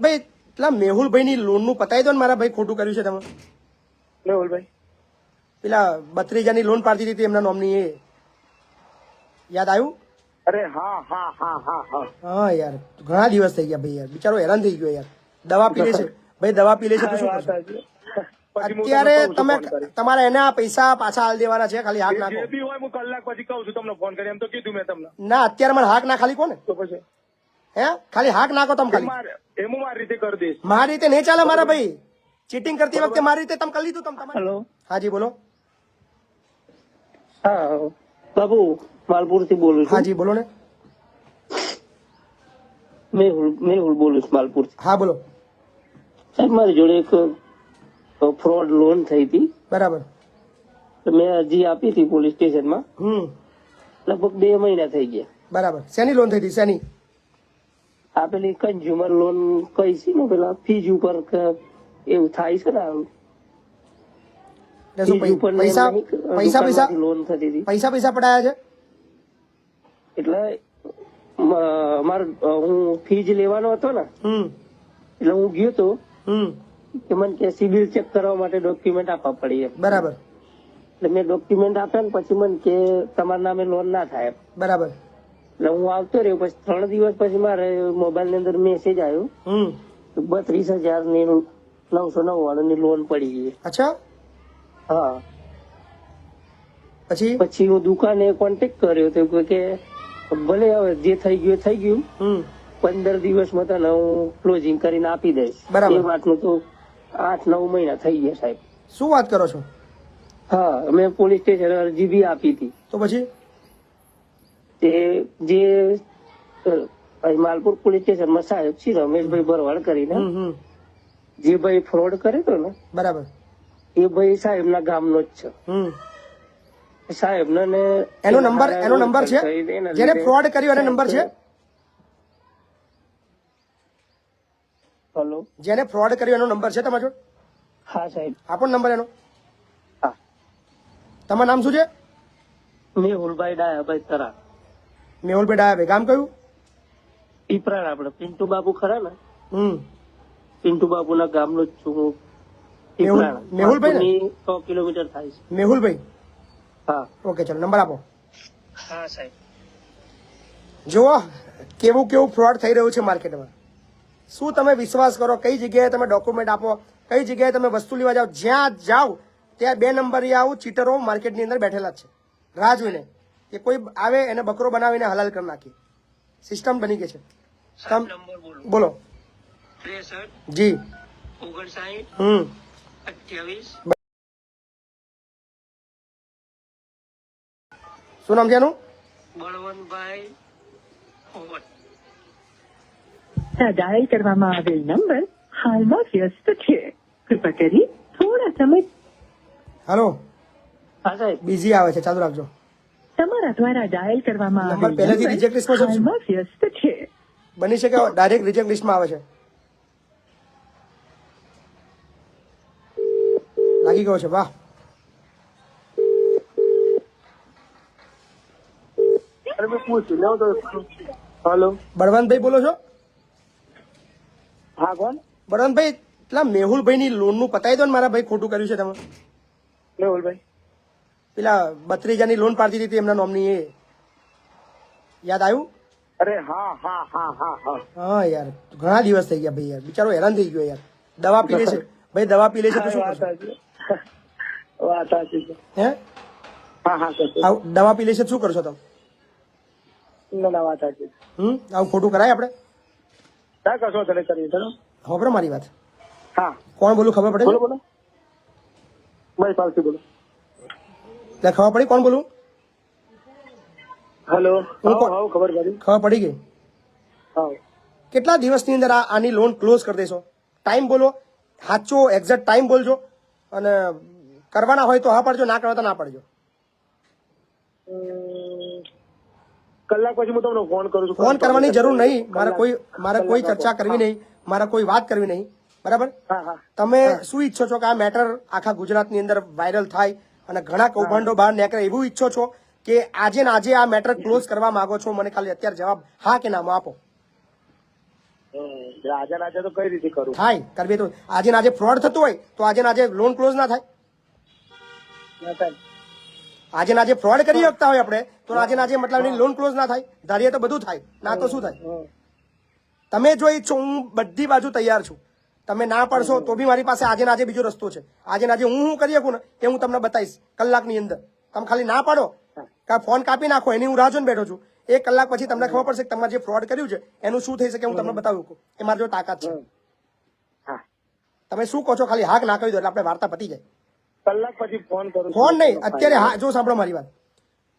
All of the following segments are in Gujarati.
ભાઈ પેલા મેહુલભાઈ ની લોન નું પતાવી દો ને મારા ભાઈ ખોટું કર્યું છે તમે મેહુલભાઈ પેલા 32,000 ની લોન પાડતી હતી એમના નામની એ યાદ આવ્યું અરે હા હા હા હા હા હા યાર ઘણા દિવસ થઈ ગયા ભાઈ યાર બિચારો હેરાન થઈ ગયો યાર દવા પી લે છે ભાઈ દવા પી લે છે તો શું કરશો? અત્યારે તમે તમારા એના પૈસા પાછા હાલ દેવાના છે ખાલી હાક નાખો જે બી હોય હું કલાક પછી કહું છું તમને ફોન કરી એમ તો કીધું મેં તમને ના અત્યારે મને હાક ના ખાલી કોને તો પછી હે ખાલી હાક નાખો તમે ખાલી એમ હું મારી રીતે કરી દઈશ મારી રીતે નહીં ચાલે મારા ભાઈ ચીટિંગ કરતી વખતે મારી રીતે તમે કરી લીધું તમે તમારે હેલો હાજી બોલો હા બાબુ માલપુર થી બોલું છું હાજી બોલો ને મેહુલ બોલું છું માલપુર થી હા બોલો સાહેબ મારી જોડે એક ફ્રોડ લોન થઈ હતી બરાબર તો મેં અરજી આપી હતી પોલીસ સ્ટેશનમાં લગભગ 2 મહિના થઈ ગયા બરાબર શેની લોન થઈ હતી શેની આ પેલી કન્ઝ્યુમર લોન કઈ છે ને પેલા ફીજ ઉપર એવું થાય છે ને એટલે શું ફીજ ઉપર ને પૈસા એમ નહીં, પૈસા પૈસા લોન થતી હતી પૈસા પૈસા પડાયા છે એટલે મારે હું ફીજ લેવાનો હતો ને એટલે હું ગયો તો કે મને કે સિબિલ ચેક કરવા માટે ડોક્યુમેન્ટ આપવા પડી એમ બરાબર એટલે મેં ડોક્યુમેન્ટ આપ્યા ને પછી મને કે તમારા નામે લોન ના થાય એમ. બરાબર એટલે હું આવતો રહ્યો પછી 3 દિવસ પછી મારે મોબાઈલ ની અંદર મેસેજ આવ્યો કે 32,999 ની લોન પડી ગઈ. અચ્છા હા પછી પછી હું દુકાને કોન્ટેક્ટ કર્યો તો કે ભલે હવે જે થઈ ગયું 15 દિવસમાં તને હું ક્લોઝિંગ કરીને આપી દઈશ. બરાબર. એ વાતનું તો 8-9 મહિના થઈ ગયા સાહેબ. શું વાત કરો છો હા મેં પોલીસ સ્ટેશન અરજી બી આપી હતી. તો પછી તે જે માલપુર પોલીસ સ્ટેશનમાં સાહેબ શ્રી રમેશભાઈ ભરવાડ કરીને જે ભાઈ ફ્રોડ કર્યો હતો ને બરાબર એ ભાઈ સાહેબ ના ગામનો જ છે. સાહેબ ને એનો નંબર છે જેને ફ્રોડ કર્યો એનો નંબર છે હેલો જેને ફ્રોડ કર્યો એનો નંબર છે તમારો જોડે? હા સાહેબ આપો નંબર એનો. હા તમારું નામ શું છે? મેહુલભાઈ ડાયાભાઈ તરા મેહુલભાઈ ડાયાભાઈ ગામ કયું? પીપરાળ આપડે પિન્ટુ બાબુ ખરા ને પિન્ટુ બાબુ ના ગામનો જ છું હું. પીપરાળ. મેહુલભાઈ ને? 100 કિલોમીટર થાય છે. મેહુલભાઈ હા ઓકે ચલો નંબર આપો. હા સાહેબ જુઓ કેવું ફ્રોડ થઈ રહ્યું છે માર્કેટમાં. શું તમે વિશ્વાસ કરો? કઈ જગ્યાએ તમે ડોક્યુમેન્ટ આપો, કઈ જગ્યાએ તમે વસ્તુ લેવા જાઓ, જ્યાં જાઓ ત્યાં 2 નંબરિયા આવું ચીટરો માર્કેટની અંદર બેઠેલા જ છે રાહ જોઈને કે કોઈ આવે એને બકરો બનાવીને હલાલ કરી નાખી. સિસ્ટમ બની ગઈ છે. નંબર બોલો 63 જી 59 28 શું નામ છે એનું? બળવંતભાઈ ઓવર. ડાયલ કરવામાં આવેલ નંબર હાલમાં વ્યસ્ત છે. કૃપા કરી થોડા સમય. હાલો હા સાહેબ બીઝી આવે છે, ચાલુ રાખજો. તમારા દ્વારા ડાયલ કરવામાં નંબર આવેલ પહેલેથી નંબર રિજેક્ટ લિસ્ટમાં છે? હાલમાં વ્યસ્ત છે. બની શકે ડાયરેક્ટ રિજેક્ટ લિસ્ટમાં આવે છે. લાગી ગયો છે. વાહ અરે મેં પૂછ્યું લેવો તો હેલો બળવંતભાઈ બોલો છો? હા કોણ બળવંતભાઈ પેલા મેહુલભાઈ ની લોન નું પતાવી દો ને મારા ભાઈ ખોટું કર્યું છે તમે મેહુલભાઈ પેલા 32,000 ની લોન પાડતી હતી એમના નામની એ યાદ આવ્યું? અરે હા હા હા હા હા હા યાર ઘણા દિવસ થઈ ગયા ભાઈ યાર બિચારો હેરાન થઈ ગયો યાર. દવા પી લે છે ભાઈ દવા પી લે છે તો શું કરશો? વાત સાચી છે. હે હા હા સર દવા પી લે છે તો શું કરશો તમે? ના વાત સાચી છે. આવું ખોટું કરાય આપણે? ના કશો તને કરીએ ચલો. ખબર મારી વાત? હા કોણ બોલું ખબર પડે? બોલો બોલો ભાઈ પાલથી બોલો. એટલે ખબર પડી કોણ બોલું? હેલો હું કોણ? હા ખબર પડી. ખબર પડી ગઈ. હા કેટલા દિવસની અંદર આની લોન ક્લોઝ કરી દેશો? ટાઈમ બોલો, સાચો એક્ઝેક્ટ ટાઈમ બોલજો અને કરવાના હોય તો હા પાડજો, ના કરવા તો ના પાડજો. કલાક પછી હું તમને ફોન કરું છું. ફોન કરવાની જરૂર નહીં. મારે કોઈ ચર્ચા કરવી નહીં, મારે કોઈ વાત કરવી નહીં. બરાબર? હા હા તમે શું ઈચ્છો છો કે આ મેટર આખા ગુજરાતની અંદર વાયરલ થાય અને ઘણા કૌભાંડો બહાર નીકળે એવું ઈચ્છો છો કે આજે ને આજે આ મેટર ક્લોઝ કરવા માંગો છો? મને ખાલી અત્યારે જવાબ હા કે નામાં આપો. એટલે આજે ને આજે તો કઈ રીતે કરું? થાય કરવી તો આજે ને આજે ફ્રોડ થતું હોય તો આજે ને આજે લોન ક્લોઝ ના થાય. ના થાય. આજે ને આજે ફ્રોડ કરી શકતા હોય આપણે તો આજે ને આજે મતલબ લોન ક્લોઝ ના થાય. ધારીએ તો બધું થાય, ના તો શું થાય? તમે જો ઈચ્છો હું બધી બાજુ તૈયાર છું. તમે ના પડશો તો બી મારી પાસે આજે ને આજે બીજો રસ્તો છે. આજે ને આજે હું કરી શકું ને એ હું તમને બતાવીશ કલાકની અંદર. તમે ખાલી ના પાડો કા ફોન કાપી નાખો એની હું રાહ જોઈને બેઠો છું. 1 કલાક પછી તમને ખબર પડશે કે તમારે જે ફ્રોડ કર્યું છે એનું શું થઈ શકે હું તમને બતાવું કે મારી જો તાકાત છે. હા, તમે શું કહો છો? ખાલી હાક ના કરી દો એટલે આપણે વાર્તા પતી જાય. કલાક પછી ફોન કરું. ફોન નહીં, અત્યારે હા જો સાંભળો મારી વાત.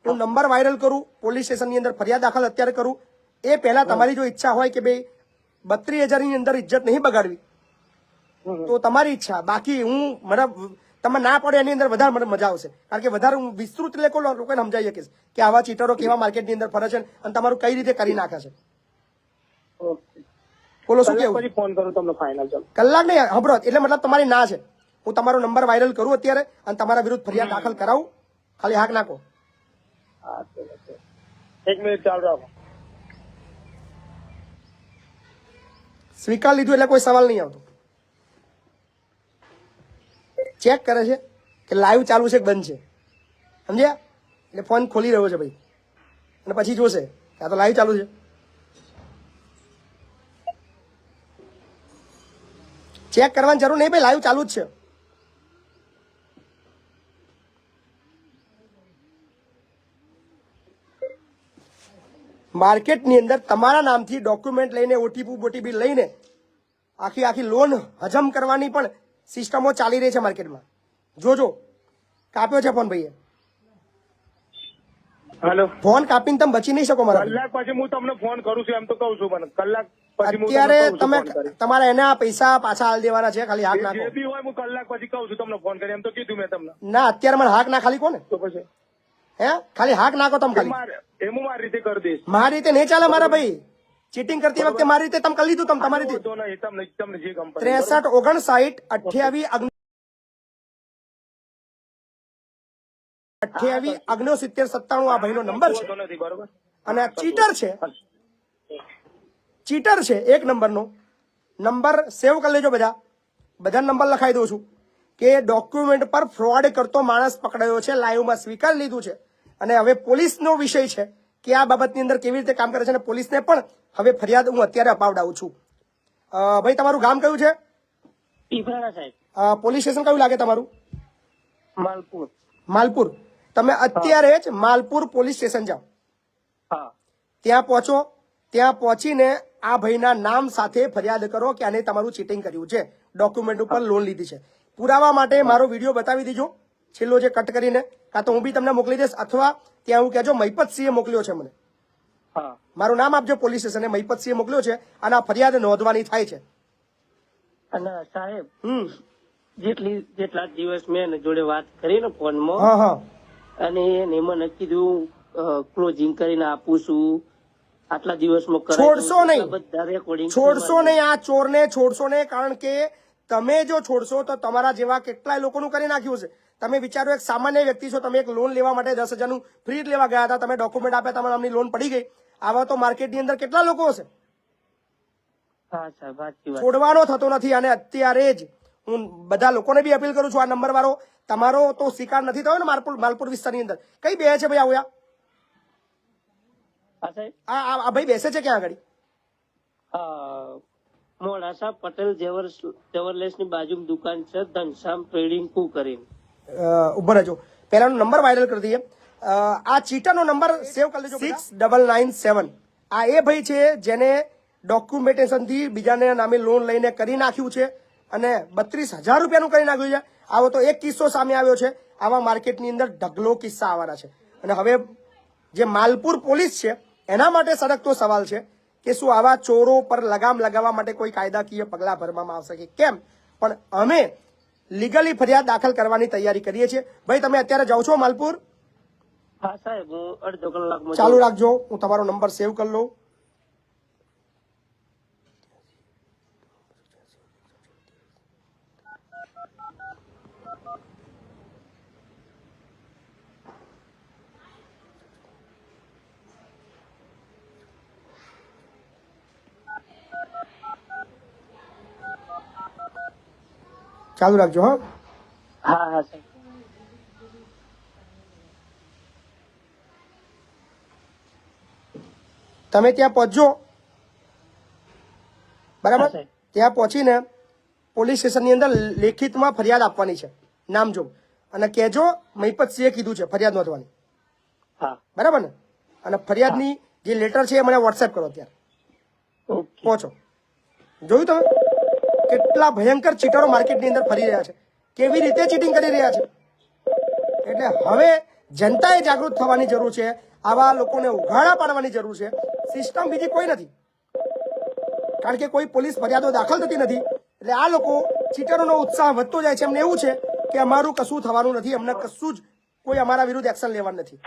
હું નંબર વાયરલ કરું, પોલીસ સ્ટેશનની અંદર ફરિયાદ દાખલ અત્યારે કરું એ પહેલા તમારી જો ઈચ્છા હોય કે ભાઈ 32,000 ની અંદર ઇજ્જત નહીં બગાડવી તો તમારી ઈચ્છા. બાકી હું મને તમે ના પડે એની અંદર વધારે મને મજા આવશે. કારણ કે વધારે હું વિસ્તૃત લોકોને સમજાવી શકીશ કે આવા ચીટરો કેવા માર્કેટની અંદર ફરે છે અને તમારું કઈ રીતે કરી નાખે છે. બોલો શું કલાક કેવું? પછી ફોન કરું તમને ફાઇનલ. ચાલો. કલાક નહીં સાંભળો એટલે મતલબ તમારી ના છે. હું તમારો નંબર વાયરલ કરું અત્યારે અને તમારા વિરુદ્ધ ફરિયાદ દાખલ કરાવું. ખાલી હાક નાખો. હા, ચલો, ચલો. 1 મિનિટ ચાલુ રાખો. સ્વીકાર લીધું એટલે કોઈ સવાલ નહીં આવતો. ચેક કરે છે કે લાઈવ ચાલુ છે કે બંધ છે, સમજ્યા? એટલે ફોન ખોલી રહ્યો છે ભાઈ અને પછી જોશે કે આ તો લાઈવ ચાલુ છે. ચેક કરવાની જરૂર નહીં ભાઈ, લાઈવ ચાલુ જ છે. માર્કેટની અંદર તમારા નામથી ડોક્યુમેન્ટ લઈને ઓટીપી લઈને આખી લોન હજમ કરવાની પણ સિસ્ટમો ચાલી રહી છે માર્કેટમાં. જોજો કાપ્યો છે ફોન ભાઈએ. હેલો. ફોન કાપીને તમે બચી નહીં શકો મારા. કલાક પછી હું તમને ફોન કરું છું એમ તો કહું છું, મને કલાક પછી હું અત્યારે તમને કહું છું તમે ફોન કરી. તમારા એના પૈસા પાછા હાલ દેવાના છે. ખાલી હાક જે નાખો. બી હોય હું કલાક પછી કહું છું તમને ફોન કરી, એમ તો કીધું મેં તમને. ના અત્યારે મને હાક ના ખાલી કોને તો પછી હે ખાલી હાક નાખો તમે ખાલી. એમ હું મારી રીતે કરી દઈશ. મારી રીતે નહીં ચાલે મારા ભાઈ. ચીટિંગ કરતી વખતે મારી રીતે તમે કરી લીધું. તમે તમારી રીતે તો નહીં, તમને જે ગમતું. 63 59 28 69 97 આ ભાઈનો નંબર છે નથી બરોબર. અને આ ચીટર છે. ચીટર છે 1 નંબરનો. નંબર સેવ કરી લેજો. બધા નંબર લખાઈ દઉં છું કે ડોક્યુમેન્ટ પર ફ્રોડ કરતો માણસ પકડાયો છે, લાઈવમાં સ્વીકાર લીધું છે અને હવે પોલીસનો વિષય છે કે આ બાબતની અંદર કેવી રીતે કામ કરે છે અને પોલીસને પણ હવે ફરિયાદ હું અત્યારે અપાવડાવું છું. ભાઈ તમારું ગામ કયું છે? પીપળાના સાહેબ. પોલીસ સ્ટેશન કયું લાગે તમારું? માલપુર. માલપુર. તમે અત્યારે જ માલપુર પોલીસ સ્ટેશન જાઓ. હા. ત્યાં પહોંચો. ત્યાં પહોંચીને આ ભાઈના નામ સાથે ફરિયાદ કરો કે આને તમારું ચીટિંગ કર્યું છે, ડોક્યુમેન્ટ ઉપર લોન લીધી છે. પુરાવા માટે મારો વિડીયો બતાવી દીજો છેલ્લો જે કટ કરીને, કાં તો હું બી તમને મોકલી દઈશ અથવા ત્યાં હું કહેજો મહિપતસિંહે મોકલ્યો છે મને. હા. મારું નામ આપજો પોલીસ સ્ટેશને, મહિપતસિંહે મોકલ્યો છે અને આ ફરિયાદ નોંધવાની થાય છે. અને સાહેબ હમ. જેટલા દિવસ મેં એની જોડે વાત કરી ને ફોનમાં, હા હા અને એને મને કીધું ક્લોઝિંગ કરીને આપું છું, આટલા દિવસમાં કરાવી દઉં છું, છોડશો નહીં. એટલા બધા રેકોર્ડિંગ છોડશો નહીં. આ ચોરને છોડશો નહીં. કારણ કે તમે જો છોડશો તો તમારા જેવા કેટલાય લોકોનું કરી નાખ્યું છે. તમે વિચારો એક સામાન્ય વ્યક્તિ છો, તમે એક લોન લેવા માટે 10,000 ફ્રી લેવા ગયા હતા, તમે ડોક્યુમેન્ટ આપ્યા, તમારા નામની લોન પડી ગઈ. આવા તો માર્કેટની અંદર કેટલા લોકો હશે. હા સાહેબ સાચી વાત. છોડવાનો થતો નથી. અને અત્યારે જ હું બધા લોકોને બી અપીલ કરું છું, આ નંબર વાળો તમારો તો શિકાર નથી થયો ને માલપુર વિસ્તારની અંદર. કઈ બે છે ભાઈ આવ્યા? હા સાહેબ. આ ભાઈ બેસે છે ક્યાં આગળ? મોડાસા પટેલ જેવર્લેસ ની બાજુમાં દુકાન છે, ધનશ્યામ ટ્રેડિંગ કુ કરીને. ઉભા રહેજો, પહેલાનો નંબર વાયરલ કરી દઈએ. આ ચીટરનો નંબર સેવ કરી લેજો. 6997. આ એ ભાઈ છે જેને ડોક્યુમેન્ટેશન થી બીજાને નામે લોન લઈને કરી નાખ્યું છે અને 32,000 રૂપિયાનું કરી નાખ્યું છે. આવો તો એક કિસ્સો સામે આવ્યો છે. આવા માર્કેટની અંદર ઢગલો કિસ્સા આવવાના છે. અને હવે જે માલપુર પોલીસ છે એના માટે સળગતો સવાલ છે કે શું આવા ચોરો પર લગામ લગાવવા માટે કોઈ કાયદાકીય પગલાં ભરવામાં આવશે કે કેમ. પણ અમે લીગલી ફરિયાદ દાખલ કરવાની તૈયારી કરીએ છીએ. ભાઈ તમે અત્યારે જાઓ છો માલપુર? હા સાહેબ, હું અડધો કલાકમાં ચાલુ રાખજો, હું તમારો નંબર સેવ કરી લઉં. ચાલુ રાખજો હા. હા હા સાહેબ. તમે ત્યાં પહોંચજો બરાબર. હા, સાહેબ. ત્યાં પહોંચીને પોલીસ સ્ટેશનની અંદર લેખિતમાં ફરિયાદ આપવાની છે, નામ જો, અને કહેજો મહિપતસિંહે કીધું છે ફરિયાદ નોંધવાની, હા બરાબર ને. અને ફરિયાદની જે લેટર છે એ મને વોટ્સએપ કરો અત્યારે. ઓકે. પહોંચો. જોયું તમે કેટલા ભયંકર ચીટરો માર્કેટની અંદર ફરી રહ્યા છે, કેવી રીતે ચીટિંગ કરી રહ્યા છે. એટલે હવે જનતાએ જાગૃત થવાની જરૂર છે, આવા લોકોને ઉઘાડા પાડવાની જરૂર છે. સિસ્ટમ બીજી કોઈ નથી, કારણ કે કોઈ પોલીસ ફરિયાદો દાખલ થતી નથી. એટલે આ લોકો ચીટરોનો ઉત્સાહ વધતો જાય છે. એમને એવું છે કે અમારું કશું થવાનું નથી, અમને કશું જ કોઈ અમારા વિરુદ્ધ એક્શન લેવાનું નથી.